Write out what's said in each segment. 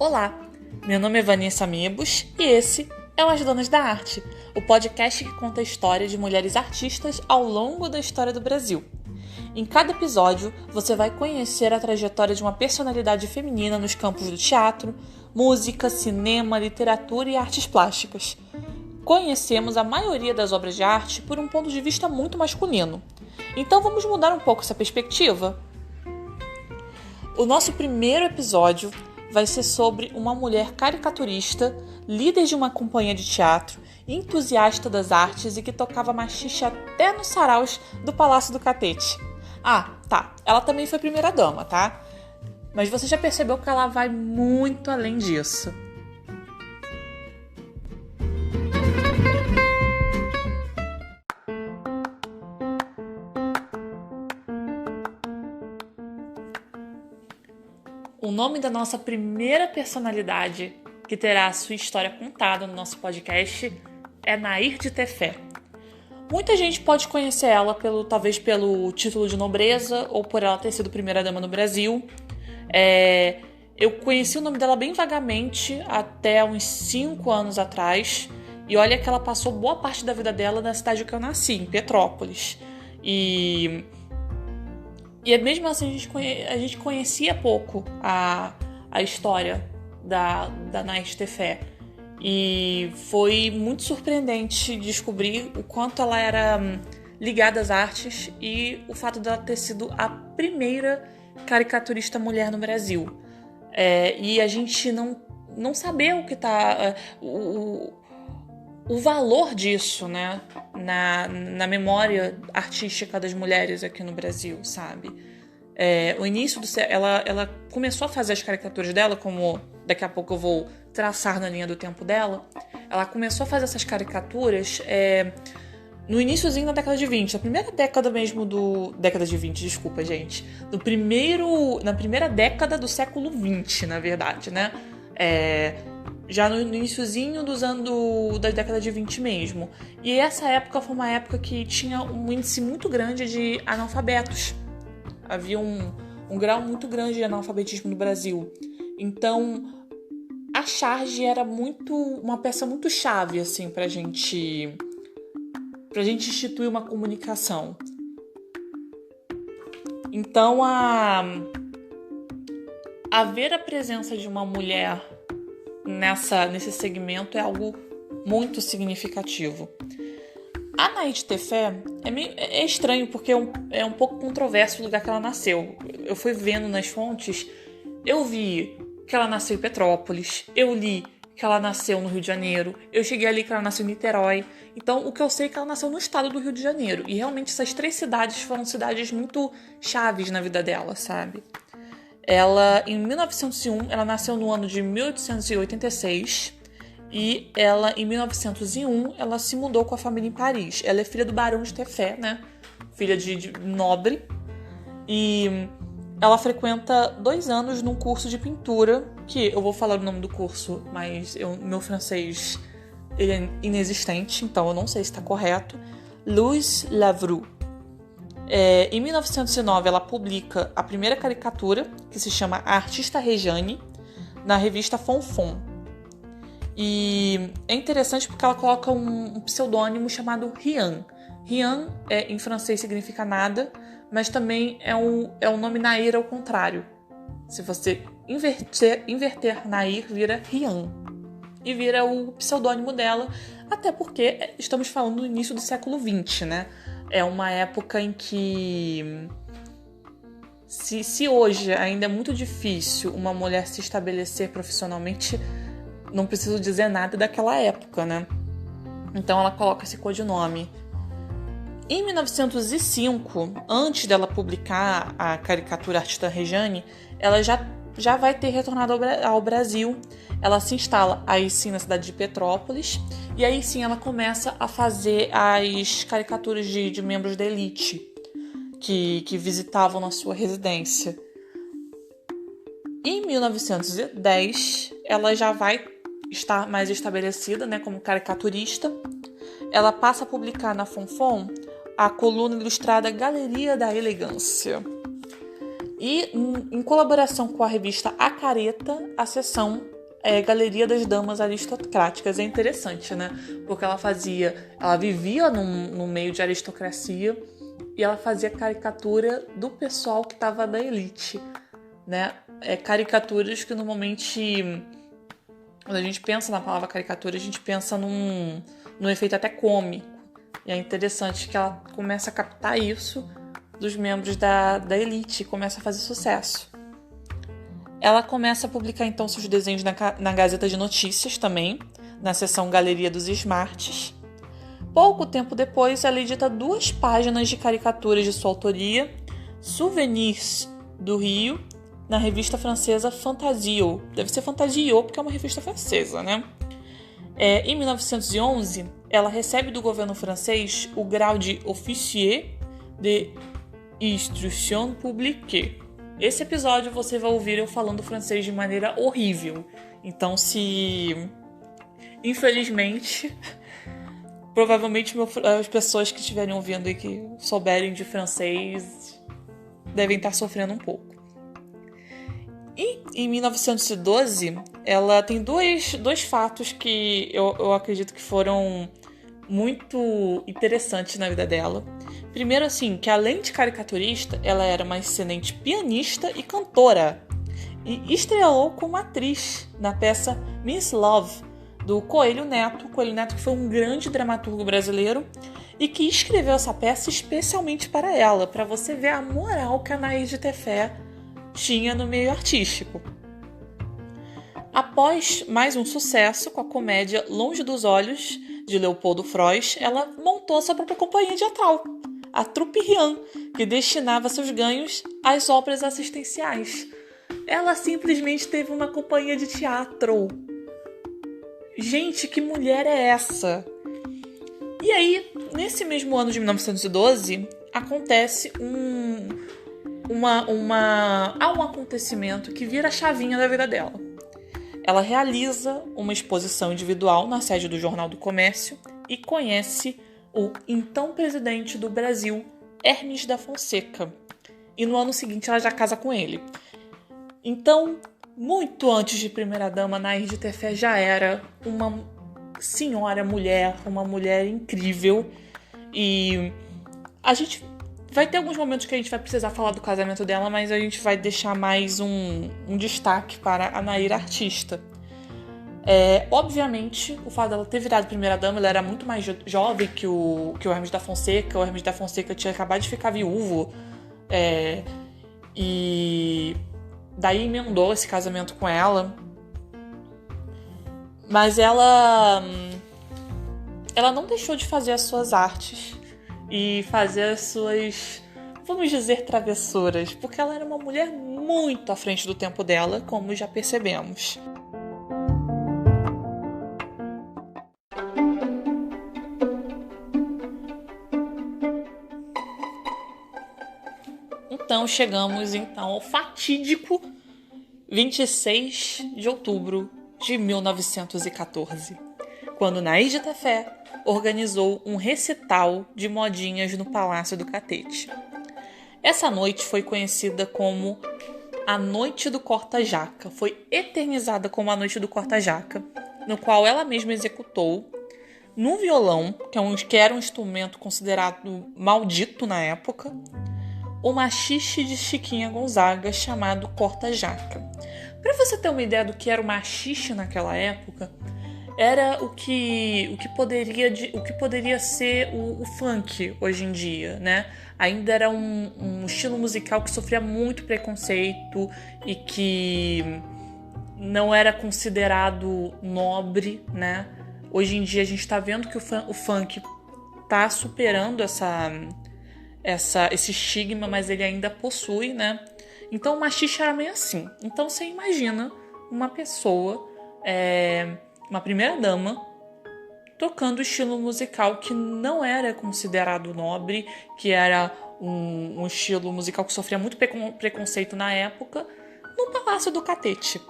Olá, meu nome é Vanessa Mibos e esse é o As Donas da Arte, o podcast que conta a história de mulheres artistas ao longo da história do Brasil. Em cada episódio, você vai conhecer a trajetória de uma personalidade feminina nos campos do teatro, música, cinema, literatura e artes plásticas. Conhecemos a maioria das obras de arte por um ponto de vista muito masculino. Então vamos mudar um pouco essa perspectiva? O nosso primeiro episódio vai ser sobre uma mulher caricaturista, líder de uma companhia de teatro, entusiasta das artes e que tocava machixe até nos saraus do Palácio do Catete. Ela também foi primeira-dama, tá? Mas você já percebeu que ela vai muito além disso. O nome da nossa primeira personalidade que terá a sua história contada no nosso podcast é Nair de Tefé. Muita gente pode conhecer ela talvez pelo título de nobreza ou por ela ter sido primeira-dama no Brasil. Eu conheci o nome dela bem vagamente até uns 5 anos atrás. E olha que ela passou boa parte da vida dela na cidade que eu nasci, em Petrópolis. E mesmo assim a gente conhecia pouco a história da Nair de Tefé. E foi muito surpreendente descobrir o quanto ela era ligada às artes e o fato dela ter sido a primeira caricaturista mulher no Brasil. E a gente não saber o que o valor disso, né, na memória artística das mulheres aqui no Brasil, sabe? O início ela começou a fazer as caricaturas dela, como daqui a pouco eu vou traçar na linha do tempo dela. Ela começou a fazer essas caricaturas no iniciozinho da década de 20, na primeira década mesmo década de 20, desculpa, gente. Na primeira década do século 20, na verdade, né? Já no iniciozinho da década de 20 mesmo. E essa época foi uma época que tinha um índice muito grande de analfabetos. Havia um grau muito grande de analfabetismo no Brasil. Então, a charge era uma peça muito chave, assim, pra gente instituir uma comunicação. Então, haver a presença de uma mulher nesse segmento é algo muito significativo. A Nair de Tefé é estranho porque é um pouco controverso o lugar que ela nasceu. Eu fui vendo nas fontes, eu vi que ela nasceu em Petrópolis, eu li que ela nasceu no Rio de Janeiro, eu cheguei ali que ela nasceu em Niterói. Então, o que eu sei é que ela nasceu no estado do Rio de Janeiro. E realmente essas 3 cidades foram cidades muito chaves na vida dela, sabe? Ela, em 1901, ela nasceu no ano de 1886 e ela, em 1901, ela se mudou com a família em Paris. Ela é filha do Barão de Tefé, né? Filha de nobre. E ela frequenta 2 anos num curso de pintura, que eu vou falar o nome do curso, mas meu francês ele é inexistente, então eu não sei se está correto. Louis Lavroux. Em 1909, ela publica a primeira caricatura, que se chama A Artista Rejane, na revista Fonfon. E é interessante porque ela coloca um pseudônimo chamado Rian. Rian, em francês, significa nada, mas também é um nome Nair ao contrário. Se você inverter Nair, vira Rian. E vira o pseudônimo dela, até porque estamos falando do início do século XX, né? É uma época em que, se hoje ainda é muito difícil uma mulher se estabelecer profissionalmente, não preciso dizer nada daquela época, né? Então ela coloca esse codinome. Em 1905, antes dela publicar a caricatura Artista Rejane, ela já vai ter retornado ao Brasil. Ela se instala aí sim na cidade de Petrópolis e aí sim ela começa a fazer as caricaturas de membros da elite que visitavam na sua residência. Em 1910, ela já vai estar mais estabelecida, né, como caricaturista. Ela passa a publicar na Fonfon a coluna ilustrada Galeria da Elegância. E, em colaboração com a revista A Careta, a seção Galeria das Damas Aristocráticas. É interessante, né? Porque ela vivia num meio de aristocracia e ela fazia caricatura do pessoal que estava da elite, né? Caricaturas que normalmente, quando a gente pensa na palavra caricatura, a gente pensa num efeito até cômico. E é interessante que ela começa a captar isso dos membros da elite e começa a fazer sucesso. Ela começa a publicar então seus desenhos na Gazeta de Notícias também, na seção Galeria dos Smarts. Pouco tempo depois, ela edita 2 páginas de caricaturas de sua autoria, Souvenirs do Rio, na revista francesa Fantasio. Deve ser Fantasio, porque é uma revista francesa, né? Em 1911, ela recebe do governo francês o grau de Officier de Instruction Publique. Esse episódio você vai ouvir eu falando francês de maneira horrível. Então, infelizmente, provavelmente as pessoas que estiverem ouvindo e que souberem de francês devem estar sofrendo um pouco. E em 1912, ela tem dois fatos que eu acredito que foram muito interessantes na vida dela. Primeiro, assim, que além de caricaturista, ela era uma excelente pianista e cantora. E estrelou como atriz na peça Miss Love, do Coelho Neto. Coelho Neto, que foi um grande dramaturgo brasileiro e que escreveu essa peça especialmente para ela, para você ver a moral que a Anaís de Tefé tinha no meio artístico. Após mais um sucesso com a comédia Longe dos Olhos, de Leopoldo Frois, ela montou sua própria companhia teatral, a Trupe Rian, que destinava seus ganhos às obras assistenciais. Ela simplesmente teve uma companhia de teatro. Gente, que mulher é essa? E aí, nesse mesmo ano de 1912, acontece um acontecimento que vira a chavinha da vida dela. Ela realiza uma exposição individual na sede do Jornal do Comércio e conhece o então presidente do Brasil, Hermes da Fonseca. E no ano seguinte ela já casa com ele. Então, muito antes de primeira-dama, Anaís de Tefé já era uma senhora mulher, uma mulher incrível. E a gente vai ter alguns momentos que a gente vai precisar falar do casamento dela, mas a gente vai deixar mais um destaque para a Nair artista. Obviamente, o fato dela ter virado primeira-dama, ela era muito mais jovem que o Hermes da Fonseca. O Hermes da Fonseca tinha acabado de ficar viúvo. E daí emendou esse casamento com ela. Mas ela não deixou de fazer as suas artes e fazer as suas, vamos dizer, travessuras, porque ela era uma mulher muito à frente do tempo dela, como já percebemos. Então chegamos ao fatídico 26 de outubro de 1914, quando Anaís de Tefé organizou um recital de modinhas no Palácio do Catete. Essa noite foi conhecida como a Noite do Corta-Jaca, foi eternizada como a Noite do Corta-Jaca, no qual ela mesma executou, no violão, que era um instrumento considerado maldito na época, o machixe de Chiquinha Gonzaga chamado corta-jaca. Para você ter uma ideia do que era o machixe naquela época, era o que poderia ser o funk hoje em dia, né? Ainda era um estilo musical que sofria muito preconceito e que não era considerado nobre, né? Hoje em dia a gente está vendo que o funk está superando esse estigma, mas ele ainda possui, né? Então o machixe era meio assim. Então você imagina uma pessoa, uma primeira-dama, tocando estilo musical que não era considerado nobre, que era um estilo musical que sofria muito preconceito na época, no Palácio do Catete.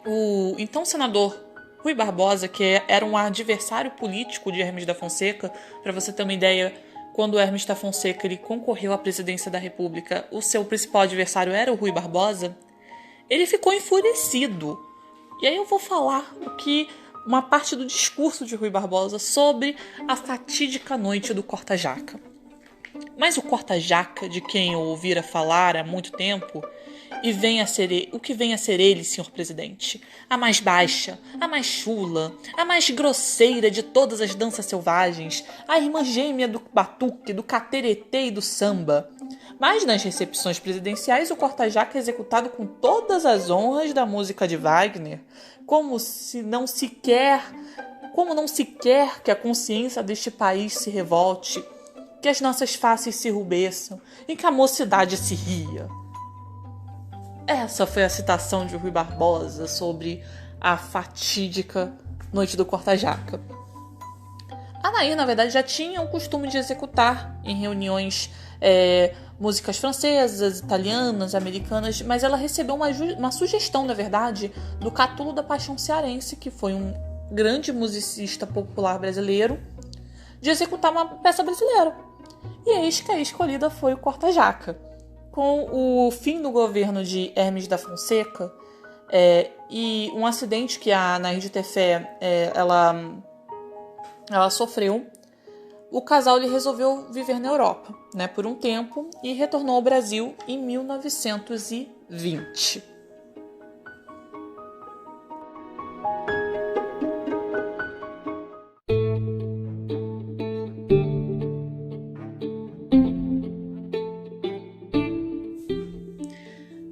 O então senador Rui Barbosa, que era um adversário político de Hermes da Fonseca, para você ter uma ideia, quando Hermes da Fonseca ele concorreu à presidência da República, o seu principal adversário era o Rui Barbosa, ele ficou enfurecido. E aí eu vou falar uma parte do discurso de Rui Barbosa sobre a fatídica noite do corta-jaca. Mas o corta-jaca, de quem eu ouvira falar há muito tempo, o que vem a ser ele, senhor presidente? A mais baixa, a mais chula, a mais grosseira de todas as danças selvagens, a irmã gêmea do batuque, do cateretê e do samba. Mas nas recepções presidenciais o corta-jaca é executado com todas as honras da música de Wagner, como não se quer que a consciência deste país se revolte, que as nossas faces se rubeçam e que a mocidade se ria. Essa foi a citação de Rui Barbosa sobre a fatídica noite do corta-jaca. A Nair, na verdade, já tinha o costume de executar em reuniões músicas francesas, italianas, americanas, mas ela recebeu uma sugestão, na verdade, do Catulo da Paixão Cearense, que foi um grande musicista popular brasileiro, de executar uma peça brasileira. E eis que a escolhida foi o corta-jaca. Com o fim do governo de Hermes da Fonseca e um acidente que a Nair de Tefé ela sofreu, o casal ele resolveu viver na Europa, né, por um tempo e retornou ao Brasil em 1920.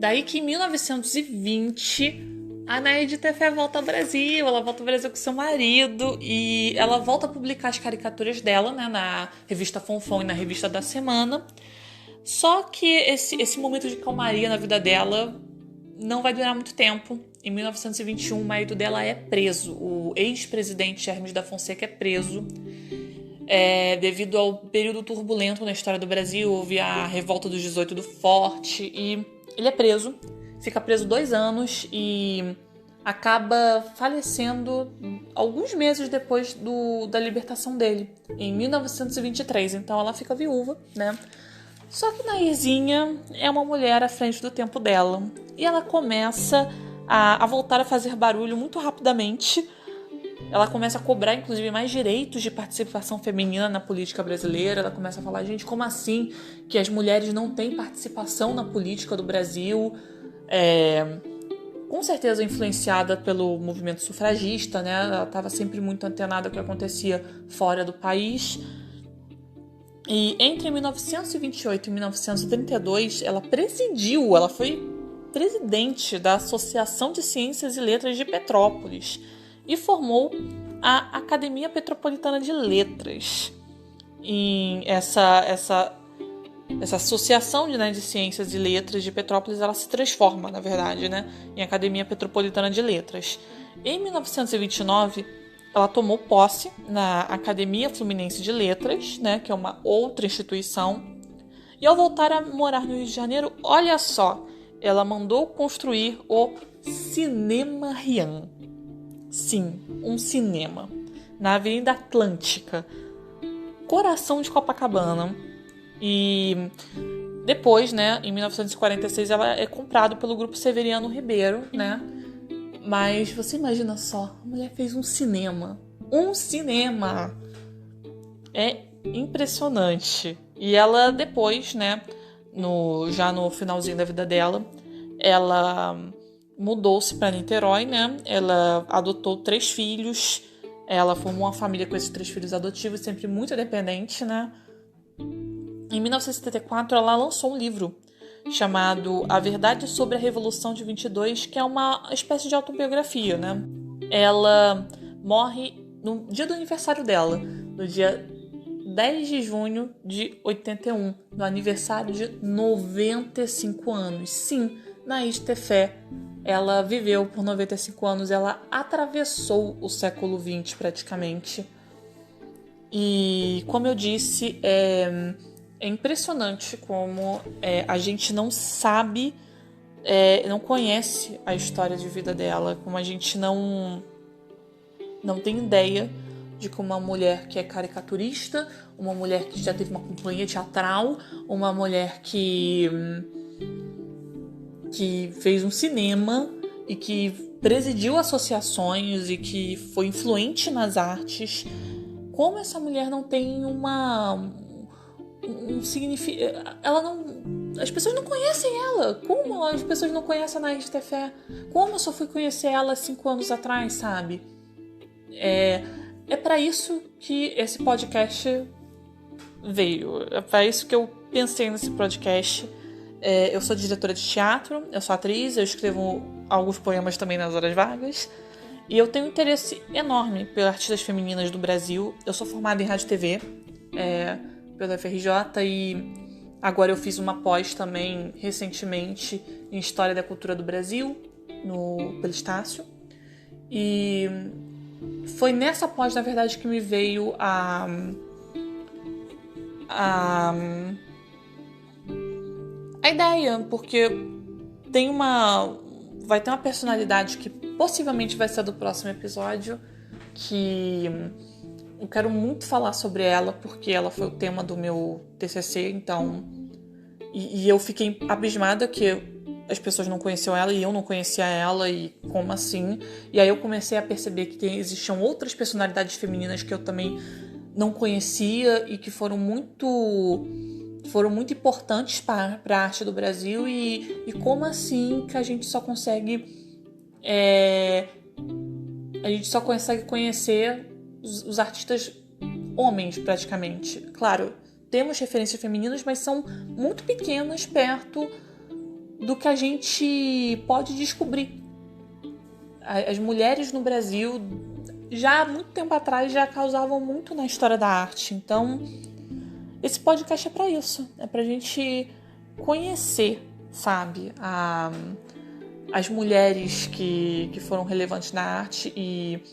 Daí que em 1920 a Nair de Tefé volta ao Brasil, ela volta ao Brasil com seu marido e ela volta a publicar as caricaturas dela, né, na revista Fonfon e na revista da Semana. Só que esse momento de calmaria na vida dela não vai durar muito tempo. Em 1921 o marido dela é preso, o ex-presidente Hermes da Fonseca é preso. Devido ao período turbulento na história do Brasil, houve a revolta dos 18 do Forte e ele é preso, fica preso 2 anos e acaba falecendo alguns meses depois da libertação dele, em 1923. Então ela fica viúva, né? Só que Nairzinha é uma mulher à frente do tempo dela e ela começa a voltar a fazer barulho muito rapidamente. Ela começa a cobrar, inclusive, mais direitos de participação feminina na política brasileira. Ela começa a falar, gente, como assim que as mulheres não têm participação na política do Brasil? Com certeza influenciada pelo movimento sufragista, né? Ela estava sempre muito antenada ao que acontecia fora do país. E entre 1928 e 1932, ela foi presidente da Associação de Ciências e Letras de Petrópolis e formou a Academia Petropolitana de Letras. E essa associação de Ciências e Letras de Petrópolis, ela se transforma, na verdade, né, em Academia Petropolitana de Letras. Em 1929, ela tomou posse na Academia Fluminense de Letras, né, que é uma outra instituição. E ao voltar a morar no Rio de Janeiro, olha só, ela mandou construir o Cinema Rian. Sim, um cinema, na Avenida Atlântica, coração de Copacabana. E depois, né, em 1946, ela é comprada pelo Grupo Severiano Ribeiro, né? Mas você imagina só, a mulher fez um cinema. Um cinema! É impressionante. E ela depois, né, já no finalzinho da vida dela, ela mudou-se para Niterói, né? Ela adotou 3 filhos. Ela formou uma família com esses 3 filhos adotivos, sempre muito independente, né? Em 1974, ela lançou um livro chamado A Verdade sobre a Revolução de 22, que é uma espécie de autobiografia, né? Ela morre no dia do aniversário dela, no dia 10 de junho de 81, no aniversário de 95 anos. Sim, Nair de Tefé, ela viveu por 95 anos, ela atravessou o século XX praticamente. E, como eu disse, é impressionante como a gente não sabe, não conhece a história de vida dela, como a gente não tem ideia de que uma mulher que é caricaturista, uma mulher que já teve uma companhia teatral, uma mulher que fez um cinema e que presidiu associações e que foi influente nas artes, como essa mulher não tem um significado. Ela não. As pessoas não conhecem ela. Como as pessoas não conhecem a Naide Tefé? Como eu só fui conhecer ela 5 anos atrás, sabe? É para isso que esse podcast veio. É para isso que eu pensei nesse podcast. Eu sou diretora de teatro, eu sou atriz, eu escrevo alguns poemas também nas horas vagas. E eu tenho um interesse enorme pelas artistas femininas do Brasil. Eu sou formada em rádio e TV pela FRJ e agora eu fiz uma pós também recentemente em História da Cultura do Brasil, pelo Estácio. E foi nessa pós, na verdade, que me veio a ideia, porque vai ter uma personalidade que possivelmente vai ser do próximo episódio, que eu quero muito falar sobre ela, porque ela foi o tema do meu TCC, então... E eu fiquei abismada que as pessoas não conheciam ela e eu não conhecia ela, e como assim? E aí eu comecei a perceber que existiam outras personalidades femininas que eu também não conhecia e que foram muito importantes para a arte do Brasil, e como assim que a gente só consegue conhecer os artistas homens, praticamente. Claro, temos referências femininas, mas são muito pequenas perto do que a gente pode descobrir. As mulheres no Brasil, já há muito tempo atrás, já causavam muito na história da arte. Então, esse podcast é para isso. É pra gente conhecer, sabe, as mulheres que foram relevantes na arte, e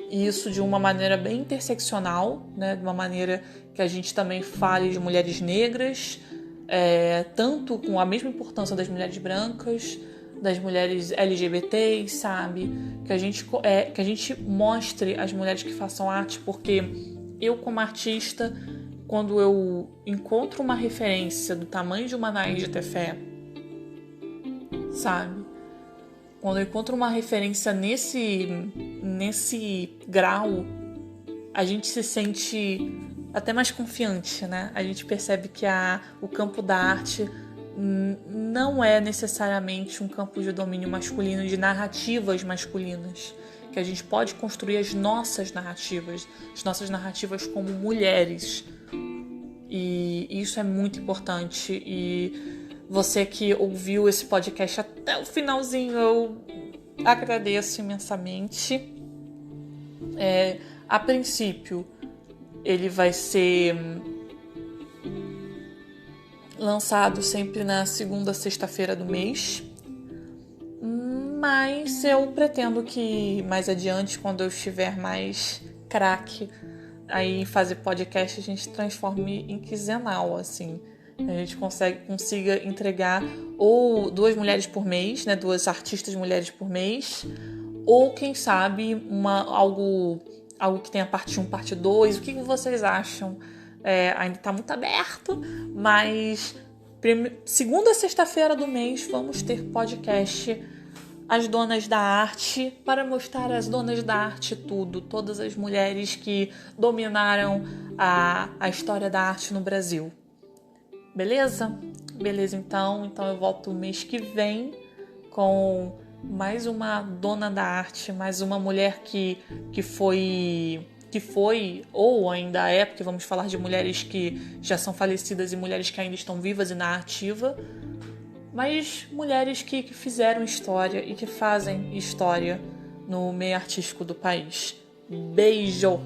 isso de uma maneira bem interseccional, né? De uma maneira que a gente também fale de mulheres negras, tanto com a mesma importância das mulheres brancas, das mulheres LGBTs, sabe? Que a gente mostre as mulheres que façam arte, porque eu, como artista, quando eu encontro uma referência do tamanho de uma Naide Tefé, sabe? Quando eu encontro uma referência nesse grau, a gente se sente até mais confiante, né? A gente percebe que o campo da arte não é necessariamente um campo de domínio masculino, de narrativas masculinas, que a gente pode construir as nossas narrativas como mulheres. E isso é muito importante. E você que ouviu esse podcast até o finalzinho, eu agradeço imensamente. A princípio, ele vai ser lançado sempre na segunda sexta-feira do mês. Mas eu pretendo que mais adiante, quando eu estiver mais craque aí em fazer podcast, a gente transforme em quinzenal, assim. A gente consiga entregar ou 2 mulheres por mês, né? 2 artistas mulheres por mês, ou quem sabe algo que tenha parte 1, parte 2. O que vocês acham? Ainda está muito aberto, mas segunda sexta-feira do mês vamos ter podcast As Donas da Arte, para mostrar as donas da arte todas as mulheres que dominaram a história da arte no Brasil. Beleza? Beleza, então eu volto mês que vem com mais uma dona da arte, mais uma mulher que foi ou ainda é, porque vamos falar de mulheres que já são falecidas e mulheres que ainda estão vivas e na ativa, mas mulheres que fizeram história e que fazem história no meio artístico do país. Beijo!